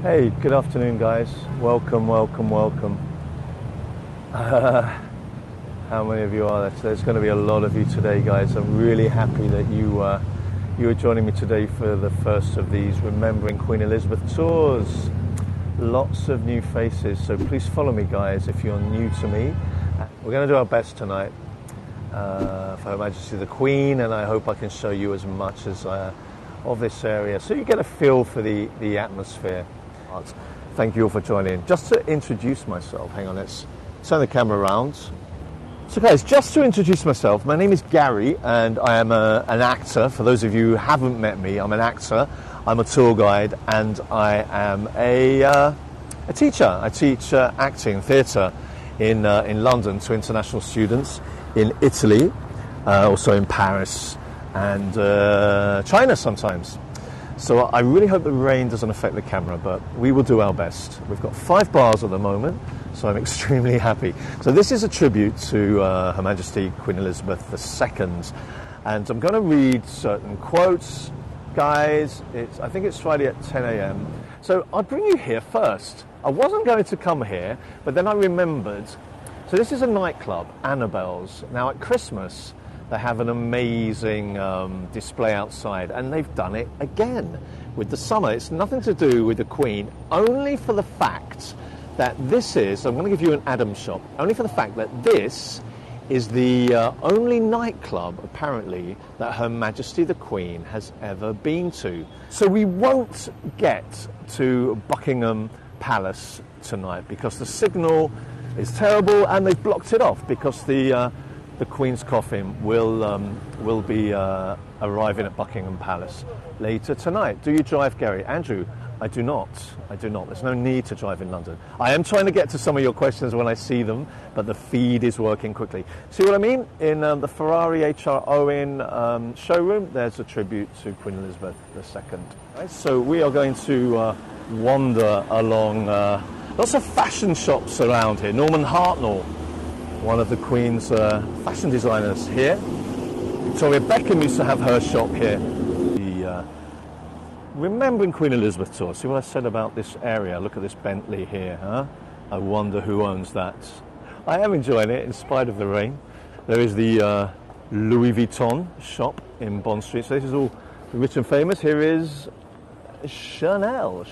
Hey, good afternoon, guys. Welcome, welcome, welcome. How many of you are there? There's going to be a lot of you today, guys. I'm really happy that you are joining me today for the first of these Remembering Queen Elizabeth tours. Lots of new faces, so please follow me, guys, if you're new to me. We're going to do our best tonight for Her Majesty the Queen, and I hope I can show you as much as of this area so you get a feel for the atmosphere. Thank you all for joining. Just to introduce myself, hang on, let's turn the camera around. So guys, just to introduce myself, my name is Gary and I am an actor. For those of you who haven't met me, I'm an actor, I'm a tour guide, and I am a teacher. I teach acting, theatre in London to international students, in Italy, also in Paris and China sometimes. So I really hope the rain doesn't affect the camera, but we will do our best. We've got 5 bars at the moment, so I'm extremely happy. So this is a tribute to Her Majesty Queen Elizabeth II, and I'm going to read certain quotes. Guys, I think it's Friday at 10 a.m. So I'll bring you here first. I wasn't going to come here, but then I remembered. So this is a nightclub, Annabelle's. Now at Christmas, they have an amazing display outside, and they've done it again with the summer. It's nothing to do with the Queen, only for the fact that this is, I'm going to give you an Adam shop, only for the fact that this is the only nightclub, apparently, that Her Majesty the Queen has ever been to. So we won't get to Buckingham Palace tonight because the signal is terrible and they've blocked it off because the Queen's coffin will be arriving at Buckingham Palace later tonight. Do you drive, Gary? Andrew, I do not. I do not. There's no need to drive in London. I am trying to get to some of your questions when I see them, but the feed is working quickly. See what I mean? In the Ferrari H.R. Owen showroom, there's a tribute to Queen Elizabeth II. Right, so we are going to wander along lots of fashion shops around here. Norman Hartnell, one of the Queen's fashion designers here. Victoria Beckham used to have her shop here. The Remembering Queen Elizabeth tour. See what I said about this area? Look at this Bentley here, huh? I wonder who owns that. I am enjoying it in spite of the rain. There is the Louis Vuitton shop in Bond Street. So this is all rich and famous. Here is Chanel.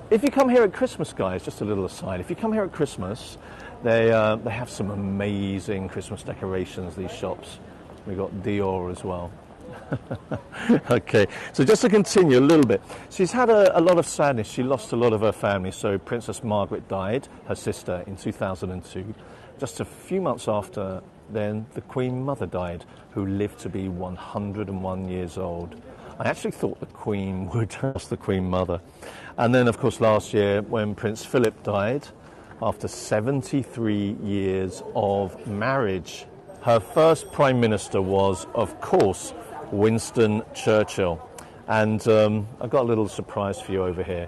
If you come here at Christmas, guys, just a little aside, if you come here at Christmas, they have some amazing Christmas decorations, these shops. We've got Dior as well. Okay, so just to continue a little bit, she's had a lot of sadness. She lost a lot of her family. So Princess Margaret died, her sister, in 2002. Just a few months after then, the Queen Mother died, who lived to be 101 years old. I actually thought the Queen would ask the Queen Mother. And then, of course, last year, when Prince Philip died, after 73 years of marriage, her first Prime Minister was, of course, Winston Churchill. And I've got a little surprise for you over here,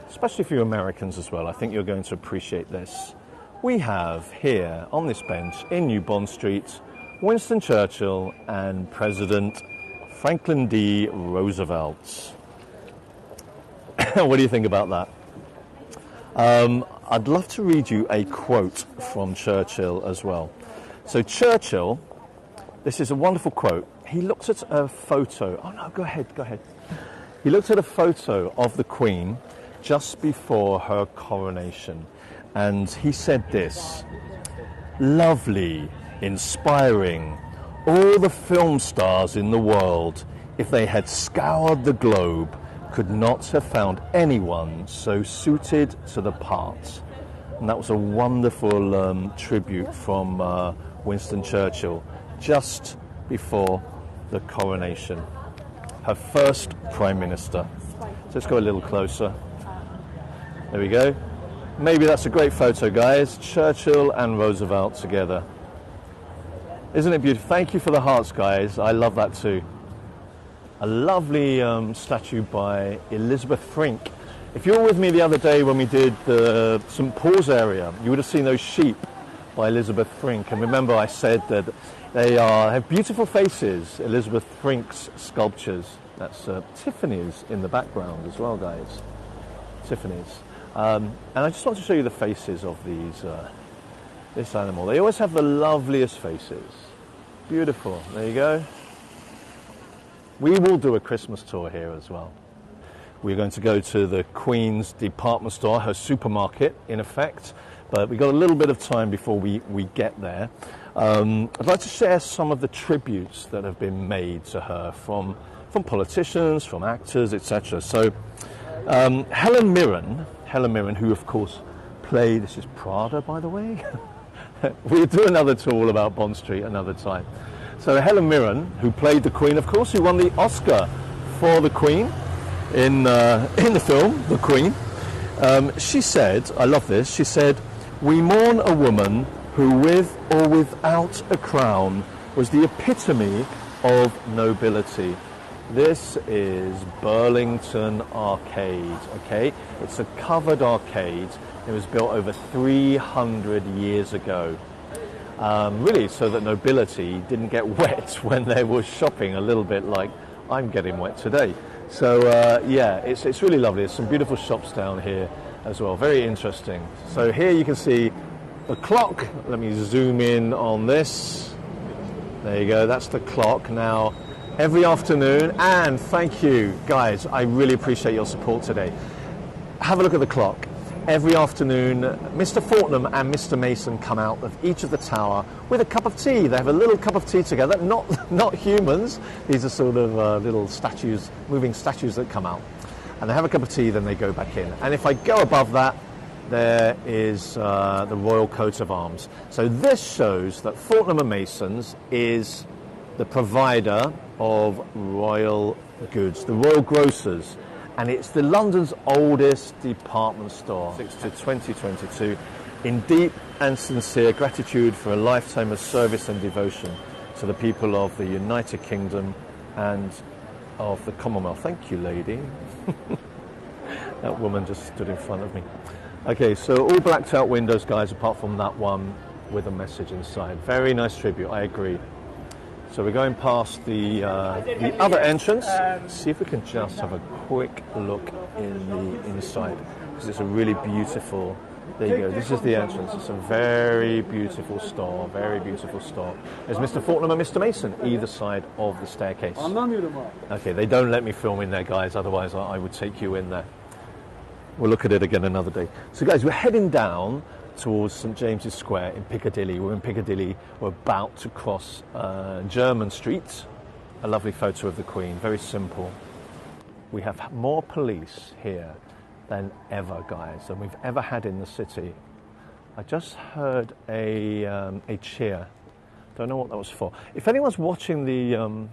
especially for you Americans as well. I think you're going to appreciate this. We have here on this bench in New Bond Street, Winston Churchill and President Franklin D. Roosevelt. What do you think about that? I'd love to read you a quote from Churchill as well. So Churchill, this is a wonderful quote. He looked at a photo. Oh no, go ahead. He looked at a photo of the Queen just before her coronation, and he said this: "Lovely, inspiring, all the film stars in the world, if they had scoured the globe, could not have found anyone so suited to the part." And that was a wonderful tribute from Winston Churchill just before the coronation. Her first Prime Minister. So let's go a little closer. There we go. Maybe that's a great photo, guys. Churchill and Roosevelt together. Isn't it beautiful? Thank you for the hearts, guys. I love that too. A lovely statue by Elizabeth Frink. If you were with me the other day when we did the St. Paul's area, you would have seen those sheep by Elizabeth Frink. And remember I said that they have beautiful faces, Elizabeth Frink's sculptures. That's Tiffany's in the background as well, guys. Tiffany's. And I just want to show you the faces of this animal. They always have the loveliest faces. Beautiful. There you go. We will do a Christmas tour here as well. We're going to go to the Queen's department store, her supermarket, in effect. But we've got a little bit of time before we get there. I'd like to share some of the tributes that have been made to her from politicians, from actors, etc. So Helen Mirren, who of course played, this is Prada, by the way. We'll do another tour all about Bond Street another time. So Helen Mirren, who played the Queen, of course, who won the Oscar for the Queen in the film, The Queen. She said, I love this, she said, "We mourn a woman who, with or without a crown, was the epitome of nobility." This is Burlington Arcade, okay? It's a covered arcade. It was built over 300 years ago. Really, so that nobility didn't get wet when they were shopping, a little bit like I'm getting wet today. So yeah, it's really lovely. There's some beautiful shops down here as well. Very interesting. So here you can see the clock. Let me zoom in on this. There you go. That's the clock. Now, every afternoon, and thank you, guys. I really appreciate your support today. Have a look at the clock. Every afternoon, Mr. Fortnum and Mr. Mason come out of each of the tower with a cup of tea. They have a little cup of tea together, not humans. These are sort of little statues, moving statues that come out. And they have a cup of tea, then they go back in. And if I go above that, there is the Royal Coat of Arms. So this shows that Fortnum and Mason's is the provider of royal goods, the royal grocers. And it's the London's oldest department store, 6 to 2022, in deep and sincere gratitude for a lifetime of service and devotion to the people of the United Kingdom and of the Commonwealth. Thank you, lady. That woman just stood in front of me. Okay, so all blacked out windows, guys, apart from that one with a message inside. Very nice tribute, I agree. So we're going past the other entrance. See if we can just have a quick look in the inside, because it's a really beautiful. There you go. This is the entrance. It's a very beautiful store. Very beautiful store. There's Mr. Fortnum and Mr. Mason either side of the staircase. Okay, they don't let me film in there, guys. Otherwise, I would take you in there. We'll look at it again another day. So, guys, we're heading down towards St James's Square in Piccadilly. We're in Piccadilly. We're about to cross Jermyn Street. A lovely photo of the Queen. Very simple. We have more police here than ever, guys, than we've ever had in the city. I just heard a cheer. Don't know what that was for. If anyone's watching the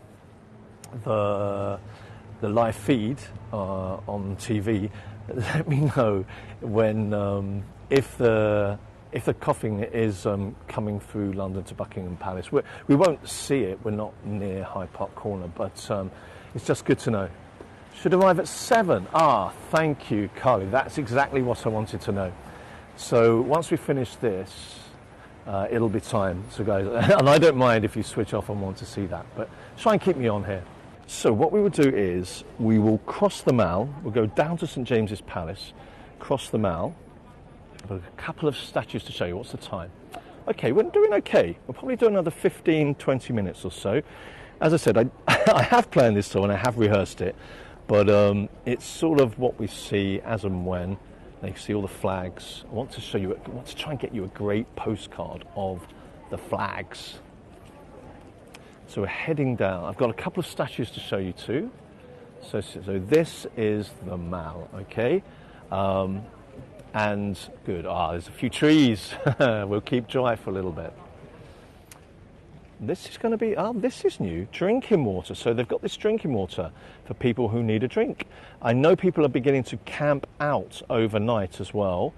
live feed on TV, let me know when if the coughing is coming through London to Buckingham Palace. We won't see it. We're not near Hyde Park Corner, but it's just good to know. Should arrive at 7. Thank you, Carly. That's exactly what I wanted to know. So once we finish this, it'll be time. So guys, and I don't mind if you switch off and want to see that, but try and keep me on here. So what we will do is we will cross the Mall. We'll go down to St James's Palace, cross the Mall. I've got a couple of statues to show you. What's the time? Okay, we're doing okay. We'll probably do another 15, 20 minutes or so. As I said, I have planned this tour and I have rehearsed it, but it's sort of what we see as and when. You see all the flags. I want to show you, I want to try and get you a great postcard of the flags. So we're heading down. I've got a couple of statues to show you too. So this is the Mall, okay? And good, there's a few trees. We'll keep dry for a little bit. This is going to be, this is new, drinking water. So they've got this drinking water for people who need a drink. I know people are beginning to camp out overnight as well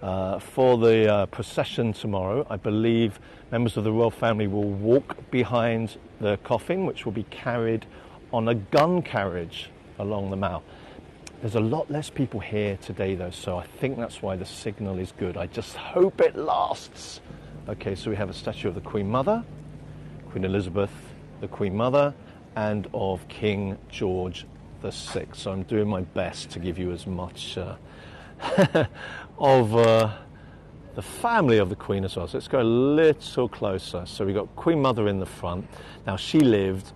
for the procession tomorrow. I believe members of the royal family will walk behind the coffin, which will be carried on a gun carriage along the Mall. There's a lot less people here today though, so I think that's why the signal is good. I just hope it lasts. Okay, so we have a statue of the Queen Mother, Queen Elizabeth, the Queen Mother, and of King George VI. So I'm doing my best to give you as much of the family of the Queen as well. So let's go a little closer. So we've got Queen Mother in the front. Now she lived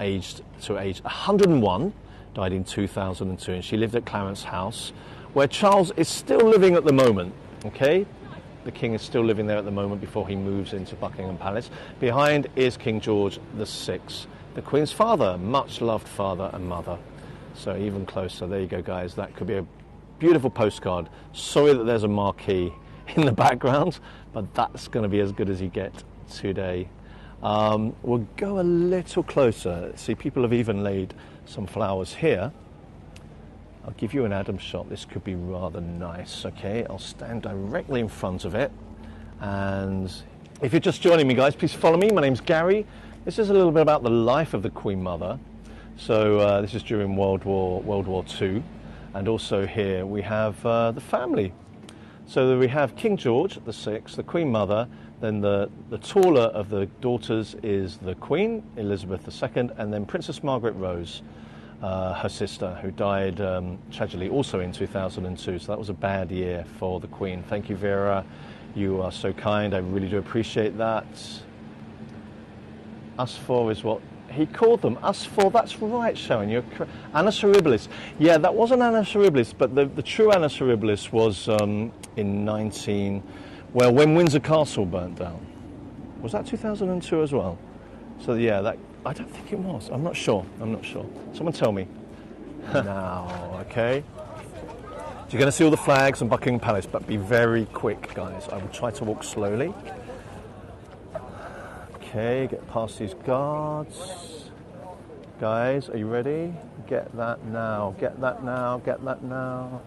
aged 101, died in 2002, and she lived at Clarence House, where Charles is still living at the moment, okay? The King is still living there at the moment before he moves into Buckingham Palace. Behind is King George VI, the Queen's father, much loved father and mother. So even closer, there you go guys, that could be a beautiful postcard. Sorry that there's a marquee in the background, but that's going to be as good as you get today. We'll go a little closer. See, people have even laid some flowers here. I'll give you an Adam shot. This could be rather nice. Okay, I'll stand directly in front of it. And if you're just joining me, guys, please follow me. My name's Gary. This is a little bit about the life of the Queen Mother. So this is during World War II, and also here we have the family. So we have King George VI, the Queen Mother. Then the taller of the daughters is the Queen Elizabeth II, and then Princess Margaret Rose, her sister, who died tragically also in 2002. So that was a bad year for the Queen. Thank you, Vera. You are so kind. I really do appreciate that. Us four is what he called them. Us four. That's right, Sharon. You're correct. Annus Horribilis. Yeah, that wasn't Annus Horribilis, but the true Annus Horribilis was in when Windsor Castle burnt down. Was that 2002 as well? So yeah, that I don't think it was. I'm not sure. Someone tell me. Now, okay. So you're going to see all the flags and Buckingham Palace, but be very quick, guys. I will try to walk slowly. Okay, get past these guards. Guys, are you ready? Get that now. Get that now. Get that now.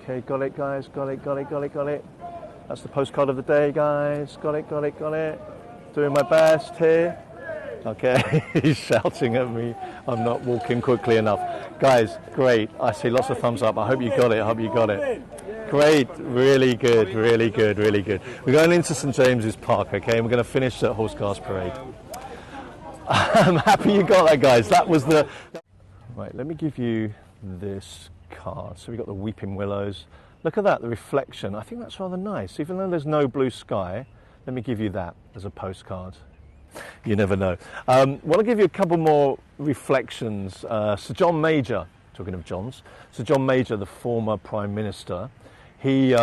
Okay, got it, guys. Got it. That's the postcard of the day, guys. Got it. Doing my best here. Okay, he's shouting at me. I'm not walking quickly enough. Guys, great. I see lots of thumbs up. I hope you got it. Great, really good. We're going into St James's Park, okay, and we're going to finish at Horse Cars Parade. I'm happy you got that, guys. That was the... Right, let me give you this card. So we've got the Weeping Willows. Look at that, the reflection. I think that's rather nice. Even though there's no blue sky, let me give you that as a postcard. You never know. Want to give you a couple more reflections. Sir John Major, talking of Johns, Sir John Major, the former Prime Minister, he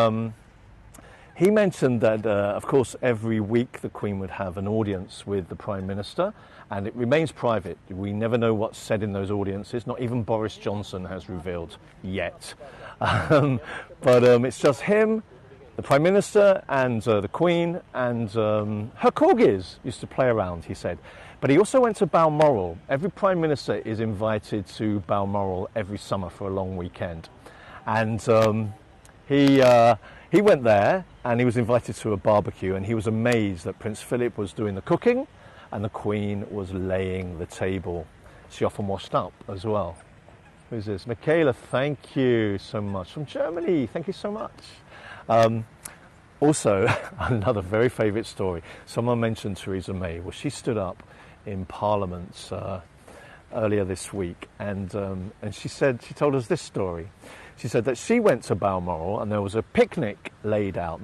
mentioned that, of course, every week the Queen would have an audience with the Prime Minister, and it remains private. We never know what's said in those audiences. Not even Boris Johnson has revealed yet. But it's just him, the Prime Minister, and the Queen, and her corgis used to play around, he said. But he also went to Balmoral. Every Prime Minister is invited to Balmoral every summer for a long weekend. And he went there, and he was invited to a barbecue, and he was amazed that Prince Philip was doing the cooking and the Queen was laying the table. She often washed up as well. Who's this? Michaela, thank you so much. From Germany, thank you so much. Also, another very favourite story. Someone mentioned Theresa May. Well, she stood up in Parliament earlier this week, and she told us this story. She said that she went to Balmoral and there was a picnic laid out.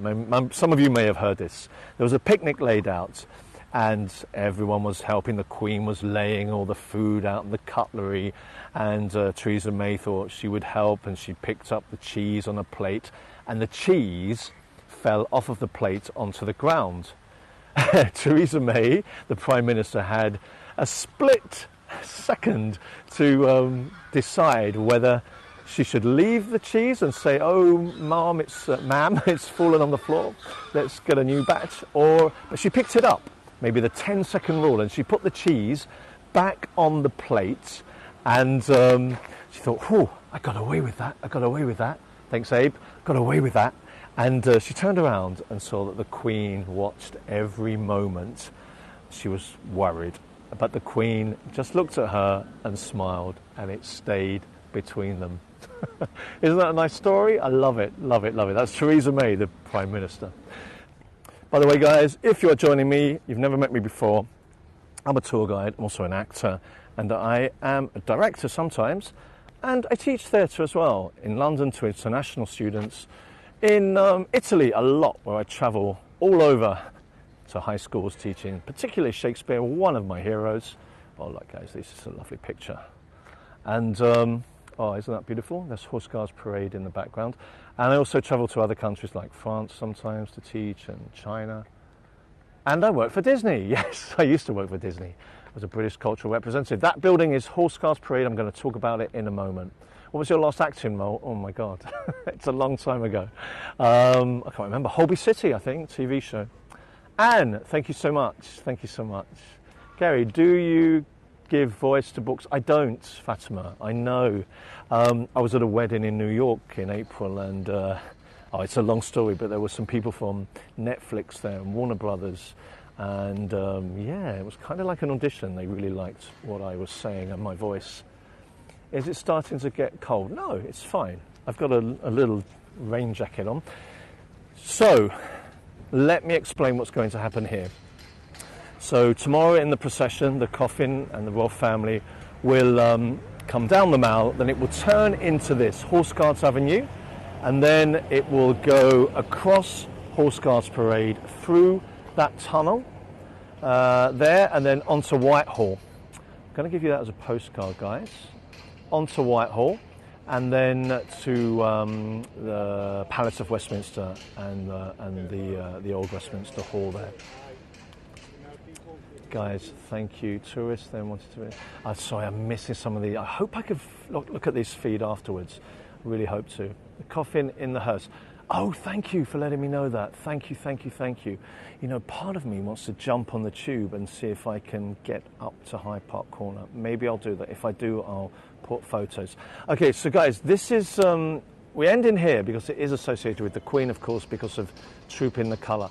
Some of you may have heard this. There was a picnic laid out and everyone was helping. The Queen was laying all the food out and the cutlery, and Theresa May thought she would help, and she picked up the cheese on a plate, and the cheese fell off of the plate onto the ground. Theresa May, the Prime Minister, had a split second to decide whether she should leave the cheese and say, "Oh, ma'am, it's fallen on the floor. Let's get a new batch." But she picked it up, maybe the 10-second rule, and she put the cheese back on the plate, and she thought, "Whew, I got away with that. Thanks, Abe. Got away with that." And she turned around and saw that the Queen watched every moment. She was worried, but the Queen just looked at her and smiled, and it stayed between them. Isn't that a nice story? I love it. That's Theresa May, the Prime Minister. By the way, guys, if you're joining me, you've never met me before, I'm a tour guide, I'm also an actor, and I am a director sometimes. And I teach theatre as well, in London to international students, in Italy a lot, where I travel all over to high schools teaching, particularly Shakespeare, one of my heroes. Oh, look guys, this is a lovely picture. And oh, isn't that beautiful? There's Horse Guards Parade in the background. And I also travel to other countries like France sometimes to teach, and China. And I work for Disney. Yes, I used to work for Disney as a British cultural representative. That building is Horse Guards Parade. I'm going to talk about it in a moment. What was your last acting role? Oh my God, it's a long time ago. I can't remember. Holby City, I think, TV show. Anne, thank you so much. Thank you so much. Gary, do you give voice to books? I don't, Fatima, I know. I was at a wedding in New York in April, and oh, it's a long story, but there were some people from Netflix there and Warner Brothers, and yeah, it was kind of like an audition. They really liked what I was saying and my voice. Is it starting to get cold? No, it's fine. I've got a little rain jacket on. So, let me explain what's going to happen here. So tomorrow in the procession, the coffin and the royal family will come down the Mall, then it will turn into this, Horse Guards Avenue, and then it will go across Horse Guards Parade through that tunnel there, and then onto Whitehall. I'm going to give you that as a postcard, guys. Onto Whitehall, and then to the Palace of Westminster and the old Westminster Hall there. Guys, thank you. Tourists then wanted to... sorry, I'm missing some of the... I hope I could look at this feed afterwards. I really hope to. The coffin in the hearse. Oh, thank you for letting me know that. Thank you, thank you, thank you. You know, part of me wants to jump on the tube and see if I can get up to Hyde Park Corner. Maybe I'll do that. If I do, I'll put photos. Okay, so guys, this is... we end in here because it is associated with the Queen, of course, because of Troop in the Colour.